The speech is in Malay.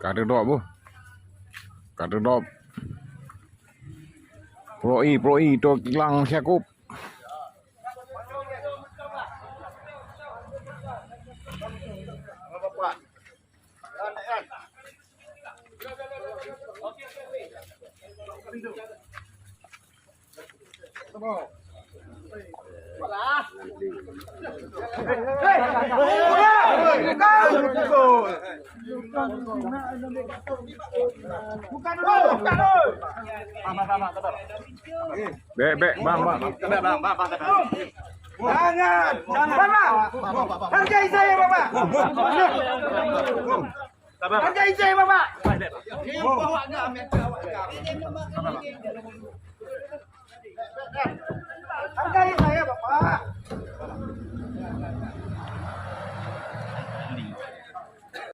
Kadedop bu. Kadedop. Proi to kilang siakup. Bek, bang. Jangan, Bapak. Hargai saya, Bapak. Hargai saya, Bapak. Hargai saya, Bapak.